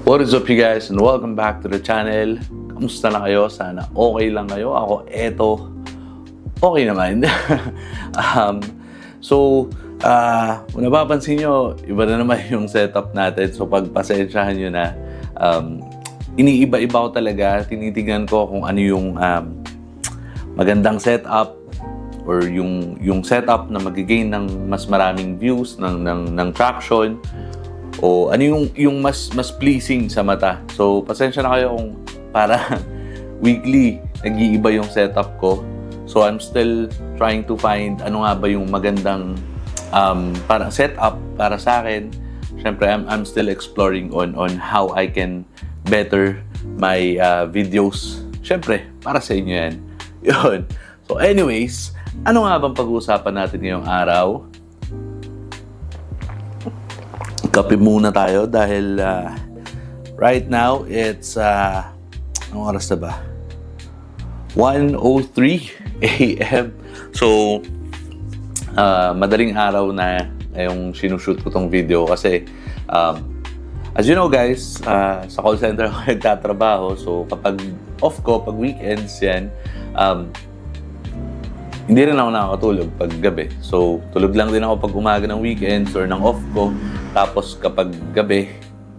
What is up you guys and welcome back to the channel. Kamusta na kayo? Sana okay lang kayo. Ako okay naman. Kung napapansin nyo, iba na naman yung setup natin. So pagpasensyahan nyo na, iniiba-iba ko talaga. Tinitignan ko kung ano yung magandang setup or yung setup na mag-gain ng mas maraming views, ng traction, o ano yung mas pleasing sa mata. So pasensya na kayo kung para weekly nag-iiba yung setup ko. So I'm still trying to find ano nga ba yung magandang para setup para sa akin. Syempre I'm still exploring on how I can better my videos. Syempre para sa inyo yan. Yun. So anyways, ano nga bang pag-uusapan natin ngayong araw? Kape muna tayo dahil right now it's anong oras na ba? 1:03 AM. So madaling araw na yung sinushoot ko tong video kasi as you know guys, sa call center ako nagtatrabaho. So kapag off ko, pag weekends yan, hindi rin ako nakakatulog pag gabi. So, tulog lang din ako pag umaga ng weekends or ng off ko. Tapos kapag gabi,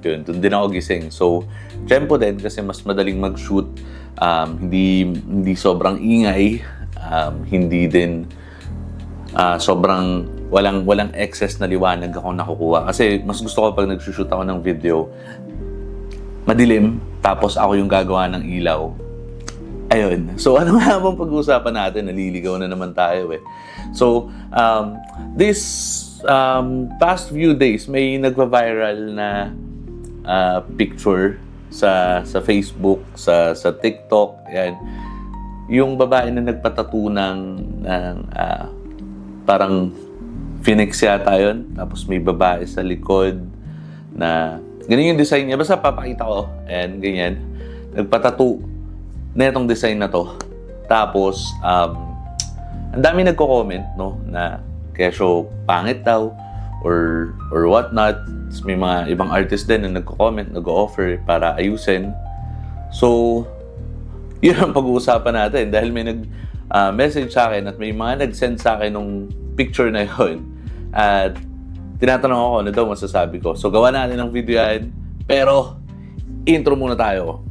yun, doon din ako gising. So, tempo din kasi mas madaling mag-shoot. Hindi sobrang ingay. Hindi din sobrang walang excess na liwanag ako nakukuha. Kasi mas gusto ko pag nag-shoot ako ng video, madilim, tapos ako yung gagawa ng ilaw. Ayun. So, ano nga bang pag-uusapan natin? Naliligaw na naman tayo eh. So, this past few days, may nagva-viral na picture sa Facebook, sa TikTok. Yan. Yung babae na nagpatattoo ng parang phoenix yata yun. Tapos may babae sa likod na ganyan yung design niya. Basta papakita ko. Ayan, ganyan. Nagpatattoo na itong design na to. Tapos, ang dami nagko-comment, no, na kesyo pangit daw or what not. May mga ibang artist din na nagko-comment, nag-offer para ayusin. So, yun ang pag-uusapan natin dahil may nag-message sa akin at may mga nag-send sa akin nung picture na yun. At tinatanong ako ano daw masasabi ko. So, gawa natin ng video yan. Pero, intro muna tayo.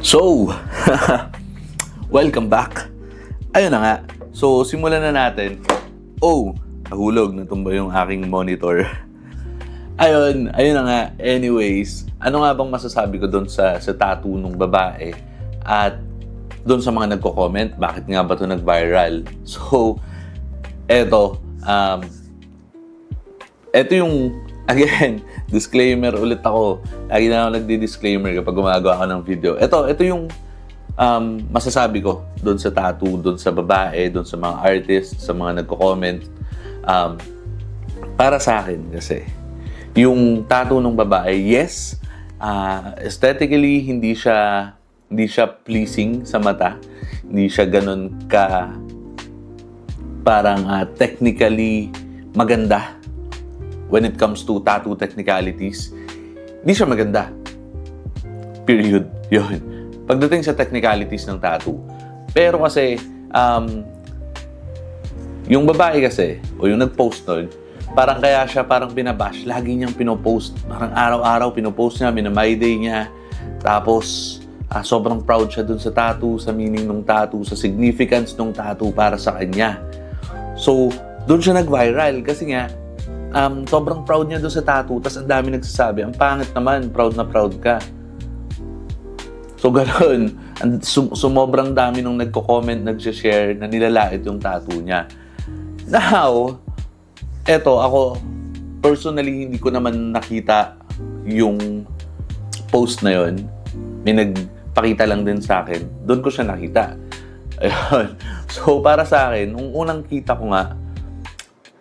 So, welcome back. Ayun na nga. So, simulan na natin. Oh, nahulog. Natumba yung aking monitor. Ayun na nga. Anyways, ano nga bang masasabi ko doon sa tattoo ng babae? At doon sa mga nagko-comment, bakit nga ba ito nag-viral? So, eto yung, again, disclaimer ulit ako. Lagi na ako nagdi-disclaimer kapag gumagawa ako ng video. Ito yung masasabi ko doon sa tattoo, doon sa babae, doon sa mga artists, sa mga nagko-comment. Para sa akin kasi, yung tattoo ng babae, yes, aesthetically, hindi siya pleasing sa mata. Hindi siya ganun ka parang technically maganda. When it comes to tattoo technicalities, hindi siya maganda. Period. Yun. Pagdating sa technicalities ng tattoo. Pero kasi, yung babae kasi, o yung nag-post nun, parang kaya siya parang binabash. Lagi niyang pinopost. Parang araw-araw pinopost niya, minamay day niya. Tapos, sobrang proud siya dun sa tattoo, sa meaning ng tattoo, sa significance ng tattoo para sa kanya. So, dun siya nag-viral kasi nga, sobrang proud niya doon sa tattoo, tapos ang dami nagsasabi, ang pangit naman, proud na proud ka. So ganoon, sumobrang dami nung nagko-comment, nag-share na nilalait yung tattoo niya. Now, eto ako, personally, hindi ko naman nakita yung post na yon. May nagpakita lang din sa akin, doon ko siya nakita. Ayun. So para sa akin, nung unang kita ko nga,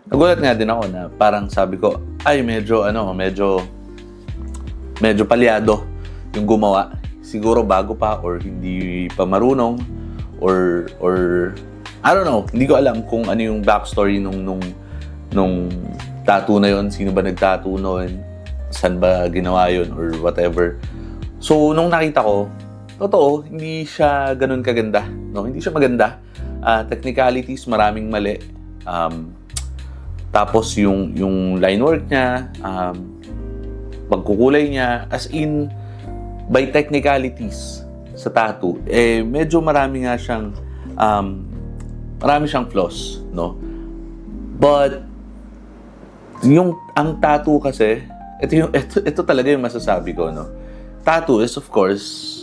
nagulat nga din ako na parang sabi ko, ay medyo palyado yung gumawa. Siguro bago pa or hindi pa marunong or I don't know, hindi ko alam kung ano yung backstory nung tattoo na yon, sino ba nag-tattoo nun, saan ba ginawa yun or whatever. So nung nakita ko, totoo, hindi siya ganun kaganda, no? Hindi siya maganda. Technicalities, maraming mali. Tapos yung line work niya, pagkukulay niya, as in, by technicalities sa tattoo, medyo marami siyang flaws, no? But, ang tattoo kasi, ito talaga yung masasabi ko, no? Tattoo is, of course,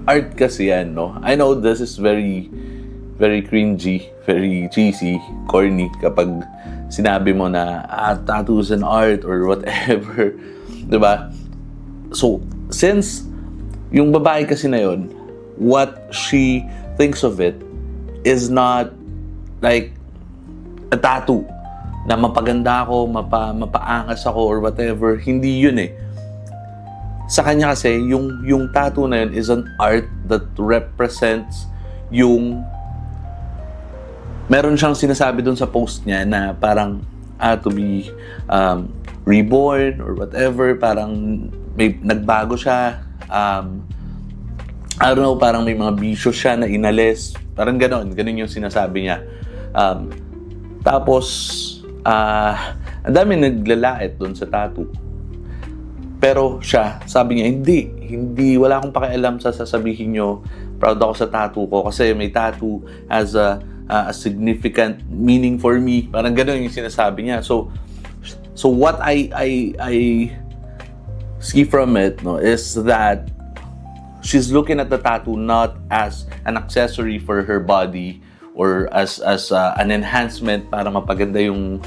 art kasi yan, no? I know this is very, very cringy, very cheesy, corny, kapag sinabi mo na, tattoo is an art or whatever. Diba? So, since yung babae kasi na yun, what she thinks of it is not like a tattoo na mapaganda ako, mapaangas ako or whatever. Hindi yun eh. Sa kanya kasi, yung tattoo na yun is an art that represents yung meron siyang sinasabi dun sa post niya na parang to be reborn or whatever, parang may nagbago siya, I don't know, parang may mga bisyo siya na inalis, parang ganon yung sinasabi niya. Tapos ang dami naglalait dun sa tattoo, pero siya, sabi niya, hindi, wala akong pakialam sa sasabihin nyo, proud ako sa tattoo ko kasi may tattoo as a significant meaning for me. Parang gano'n yung sinasabi niya. So what I see from it, no, is that she's looking at the tattoo not as an accessory for her body or as an enhancement para mapaganda yung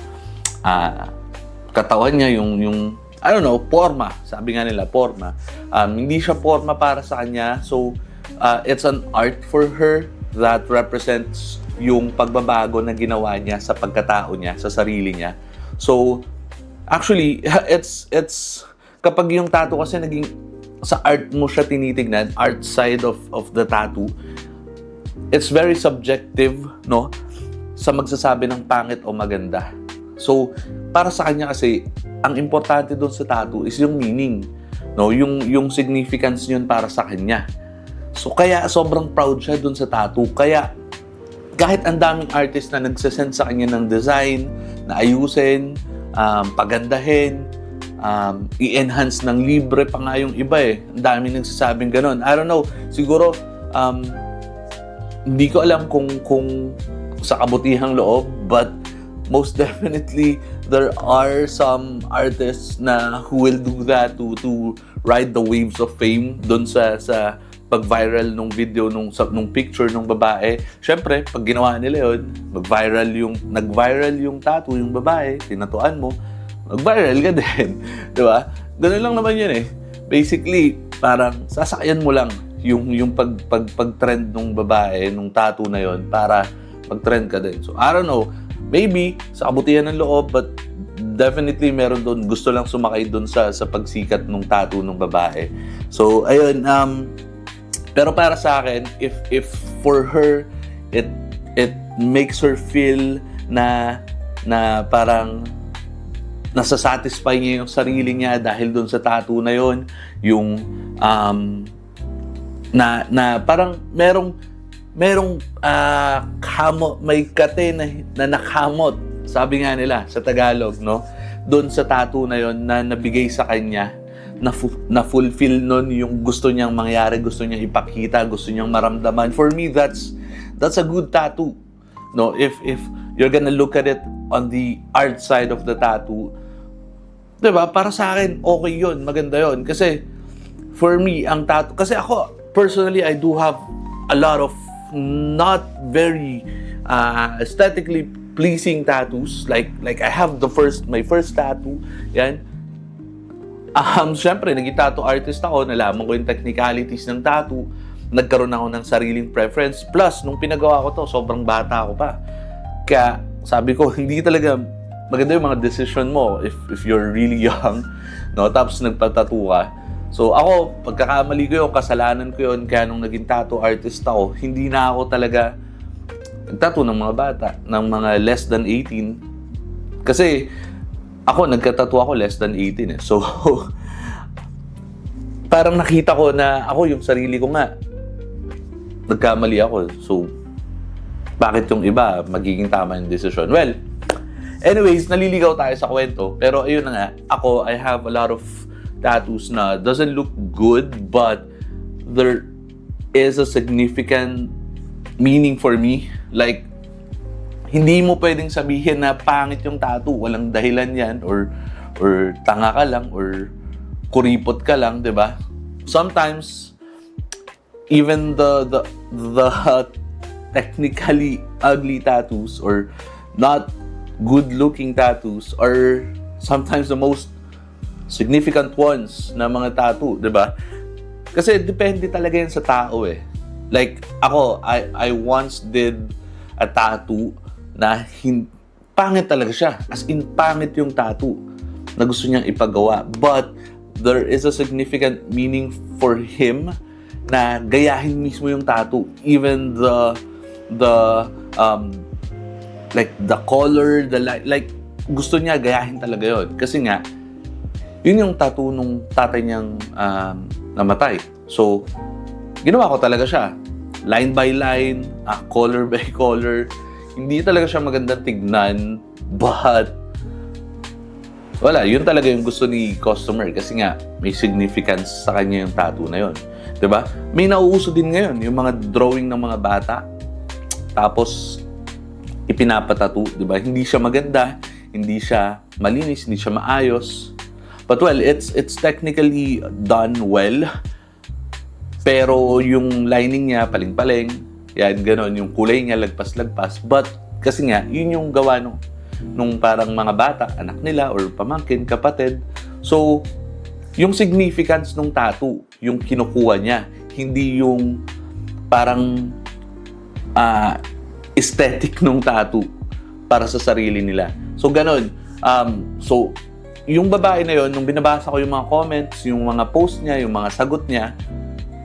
katawan niya, yung I don't know, forma. Sabi nga nila, forma. Hindi siya forma para sa kanya. So it's an art for her that represents yung pagbabago na ginawa niya sa pagkatao niya, sa sarili niya. So, actually, it's kapag yung tattoo kasi naging sa art mo siya tinitignan, art side of the tattoo, it's very subjective, no? Sa magsasabi ng pangit o maganda. So, para sa kanya kasi, ang importante doon sa tattoo is yung meaning, no? Yung significance yun para sa kanya. So, kaya sobrang proud siya doon sa tattoo. Kaya, kahit ang daming artist na nagsasend sa kanya ng design, na ayusin, pagandahin, i-enhance ng libre pa nga yung iba eh. Ang daming nagsasabing ganun. I don't know, siguro, hindi ko alam kung sa kabutihang loob, but most definitely, there are some artists na who will do that to ride the waves of fame doon sa pag-viral nung video nung picture nung babae. Syempre, pag ginawa nila yun, nag-viral yung tattoo yung babae, tinatuan mo, mag-viral ka din. Di ba? Ganun lang naman yun eh. Basically, parang sasakyan mo lang yung pag-trend nung babae, nung tattoo na yun, para mag-trend ka din. So, I don't know, maybe sa kabutihan ng loob, but definitely meron doon, gusto lang sumakay doon sa pagsikat nung tattoo nung babae. So, ayun, pero para sa akin, if for her it makes her feel na parang nasasatisfy niya yung sarili niya dahil doon sa tattoo na yon, yung na parang merong may kate na nakamot, sabi nga nila sa Tagalog, no, doon sa tattoo na yon na nabigay sa kanya, na fulfill nun yung gusto niyang mangyari, gusto niyang ipakita, gusto niyang maramdaman. For me, that's a good tattoo. No, if you're gonna look at it on the art side of the tattoo, 'di ba? Para sa akin, okay 'yun, maganda 'yun. Kasi for me, ang tattoo, kasi ako personally, I do have a lot of not very aesthetically pleasing tattoos. Like I have my first tattoo. Yan. Siyempre, naging tattoo artist ako, nalaman ko yung technicalities ng tattoo, nagkaroon ako ng sariling preference, plus, nung pinagawa ko to, sobrang bata ako pa. Kaya, sabi ko, hindi talaga maganda yung mga decision mo if you're really young, no? Tapos nagpa-tattoo ka. So ako, pagkakamali ko yun, kasalanan ko yun, kaya nung naging tattoo artist ako, hindi na ako talaga nagtattoo ng mga bata, ng mga less than 18. Kasi ako, nagka-tattoo ako less than 18 eh. So, parang nakita ko na ako, yung sarili ko nga, nagkamali ako. So, bakit yung iba magiging tama yung decision? Well, anyways, naliligaw tayo sa kwento. Pero ayun na nga, ako, I have a lot of tattoos na doesn't look good, but there is a significant meaning for me. Like, hindi mo pwedeng sabihin na pangit yung tattoo. Walang dahilan yan, or tanga ka lang, or kuripot ka lang, di ba? Sometimes, even the technically ugly tattoos or not good-looking tattoos are sometimes the most significant ones na mga tattoo, di ba? Kasi depende talaga yan sa tao eh. Like, ako, I once did a tattoo na pangit talaga siya. As in, pangit yung tattoo na gusto niyang ipagawa. But, there is a significant meaning for him na gayahin mismo yung tattoo. Even the color, the light, like, gusto niya gayahin talaga yun. Kasi nga, yun yung tattoo nung tatay niyang namatay. So, ginawa ko talaga siya. Line by line, color by color. Hindi talaga siya magandang tignan, but wala, yun talaga yung gusto ni customer kasi nga may significance sa kanya yung tattoo na yun. 'Di ba? May nauuso din ngayon yung mga drawing ng mga bata. Tapos ipinapatattoo, 'di ba? Hindi siya maganda, hindi siya malinis, hindi siya maayos. But well, it's technically done well. Pero yung lining niya paling-paling, yan, ganon, yung kulay niya lagpas-lagpas. But, kasi nga, yun yung gawa nung parang mga bata, anak nila, or pamangkin, kapatid. So, yung significance ng tattoo, yung kinukuha niya, hindi yung parang aesthetic ng tattoo para sa sarili nila. So, ganon. So, yung babae na yun, nung binabasa ko yung mga comments, yung mga post niya, yung mga sagot niya,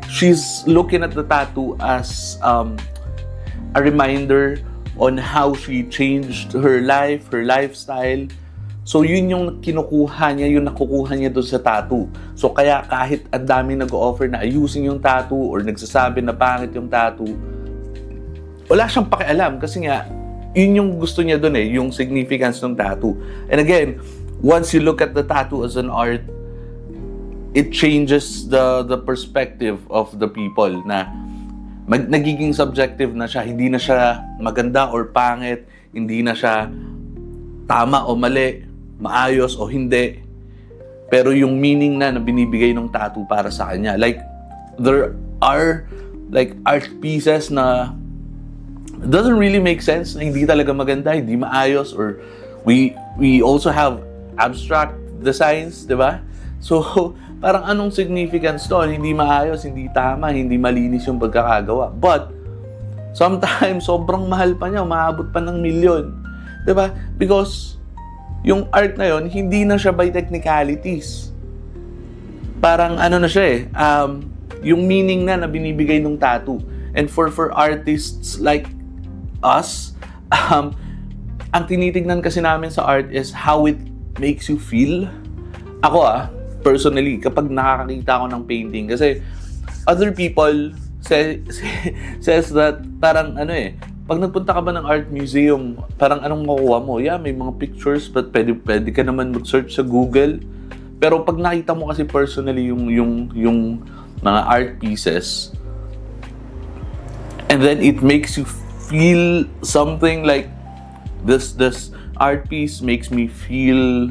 she's looking at the tattoo as a reminder on how she changed her life, her lifestyle. So, yun yung kinukuha niya, yung nakukuha niya doon sa tattoo. So, kaya kahit ang dami nag-offer na ayusin yung tattoo or nagsasabi na pangit yung tattoo, wala siyang pakialam kasi nga, yun yung gusto niya doon eh, yung significance ng tattoo. And again, once you look at the tattoo as an art, it changes the perspective of the people na nagiging subjective na siya, hindi na siya maganda or pangit, hindi na siya tama o mali, maayos o hindi. Pero yung meaning na binibigay ng tattoo para sa kanya. Like, there are like art pieces na doesn't really make sense, na hindi talaga maganda, hindi maayos, or we also have abstract designs, di ba? So, parang anong significance to? Hindi maayos, hindi tama, hindi malinis yung pagkakagawa. But, sometimes, sobrang mahal pa niya, umaabot pa ng milyon. Diba? Because, yung art na yon hindi na siya by technicalities. Parang ano na siya eh, yung meaning na binibigay ng tattoo. And for artists like us, ang tinitignan kasi namin sa art is how it makes you feel. Ako personally, kapag nakakakita ako ng painting, kasi other people says that parang ano eh, pag nagpunta ka ba ng art museum, parang anong makuha mo? Yeah, may mga pictures, but pwede ka naman mag-search sa Google. Pero pag nakita mo kasi personally yung mga art pieces, and then it makes you feel something like this art piece makes me feel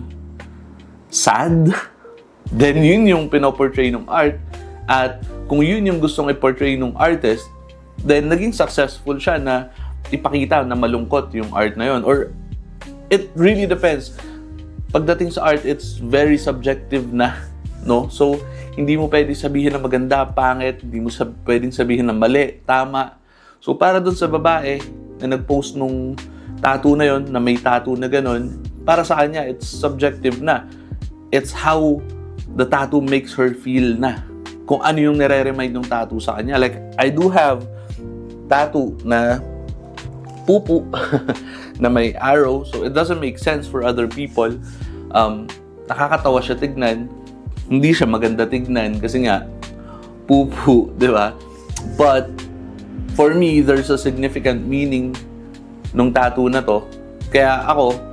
sad, then yun yung pinoportray ng art. At kung yun yung gustong i-portray ng artist, then naging successful siya na ipakita na malungkot yung art na yun. Or it really depends. Pagdating sa art, it's very subjective na, no? So, hindi mo pwedeng sabihin na maganda, pangit, hindi mo pwedeng sabihin na mali, tama. So, para dun sa babae na nag-post nung tattoo na yon, na may tattoo na ganun, para sa kanya, it's subjective na. It's how the tattoo makes her feel na. Kung ano yung nire-remind ng tattoo sa kanya. Like, I do have tattoo na pupu na may arrow. So, it doesn't make sense for other people. Nakakatawa siya tignan. Hindi siya maganda tignan kasi nga, pupu, di ba? But, for me, there's a significant meaning nung tattoo na to. Kaya ako,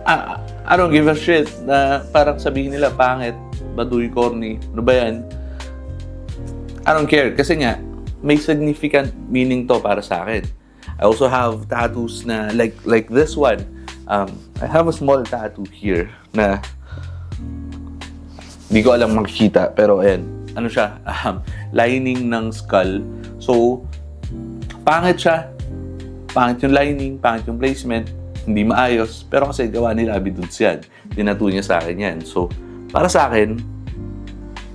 I don't give a shit na parang sabihin nila, pangit, baduy, corny, ano ba yan? I don't care. Kasi nga, may significant meaning to para sa akin. I also have tattoos na like this one. I have a small tattoo here na hindi ko alam makikita, pero ayan, ano siya, lining ng skull. So, pangit siya. Pangit yung lining, pangit yung placement, hindi maayos. Pero kasi gawa nila Abiduds yan. Tinatoo niya sa akin yan. So, para sa akin,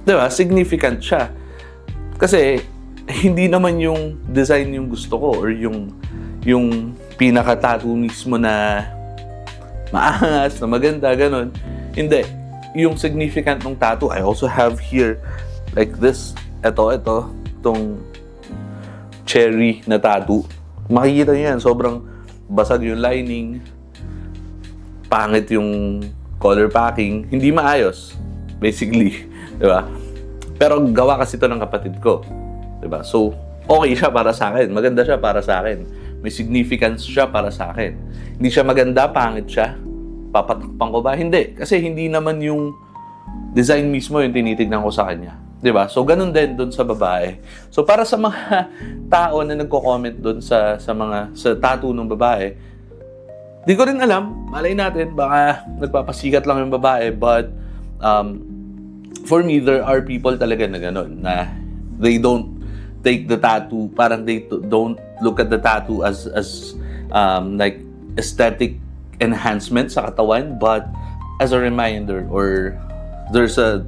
di ba, significant siya. Kasi, hindi naman yung design yung gusto ko or yung pinaka-tattoo mismo na maangas, na maganda, ganun. Hindi. Yung significant ng tattoo, I also have here, like this, itong cherry na tattoo. Makikita niyo yan, sobrang basag yung lining, pangit yung color packing, hindi maayos, basically, di ba? Pero gawa kasi ito ng kapatid ko, di ba? So, okay siya para sa akin, maganda siya para sa akin, may significance siya para sa akin. Hindi siya maganda, pangit siya, papatakpan ko ba? Hindi, kasi hindi naman yung design mismo yung tinitignan ko sa kanya. Diba? So, ganun din doon sa babae. So, para sa mga tao na nagko-comment doon sa tattoo ng babae, di ko rin alam. Malay natin, baka nagpapasikat lang yung babae. But, for me, there are people talaga na ganun, na they don't take the tattoo, parang they don't look at the tattoo as like aesthetic enhancement sa katawan, but as a reminder, or there's a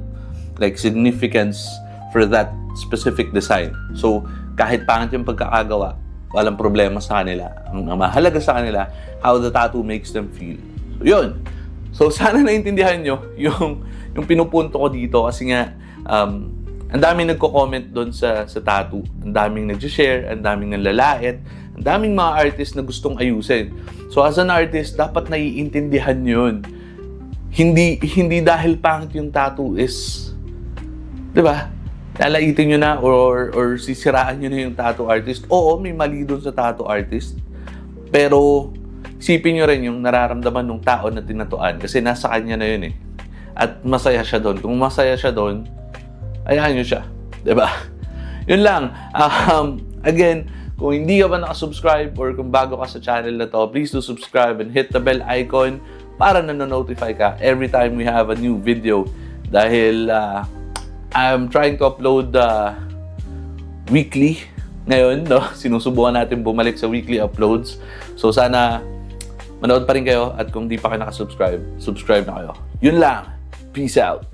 like significance for that specific design. So, kahit pangit yung pagkakagawa, walang problema sa kanila. Ang mahalaga sa kanila, how the tattoo makes them feel. So, yun. So, sana naintindihan nyo yung pinupunto ko dito kasi nga, ang daming nagko-comment doon sa tattoo. Ang daming nag-share, ang daming nanlalait, ang daming mga artist na gustong ayusin. So, as an artist, dapat naiintindihan yun. Hindi dahil pangit yung tattoo is, di ba? Lalaitin nyo na or sisiraan nyo na yung tattoo artist. Oo, may mali doon sa tattoo artist. Pero, isipin nyo rin yung nararamdaman ng tao na tinatuan. Kasi nasa kanya na yun eh. At masaya siya doon. Kung masaya siya doon, ayahan nyo siya. Di ba? Yun lang. Again, kung hindi ka pa nakasubscribe or kung bago ka sa channel na to, please do subscribe and hit the bell icon para na-notify ka every time we have a new video. Dahil, I'm trying to upload weekly ngayon, no? Sinusubukan natin bumalik sa weekly uploads. So, sana manood pa rin kayo at kung di pa kayo nakasubscribe, subscribe na kayo. Yun lang. Peace out.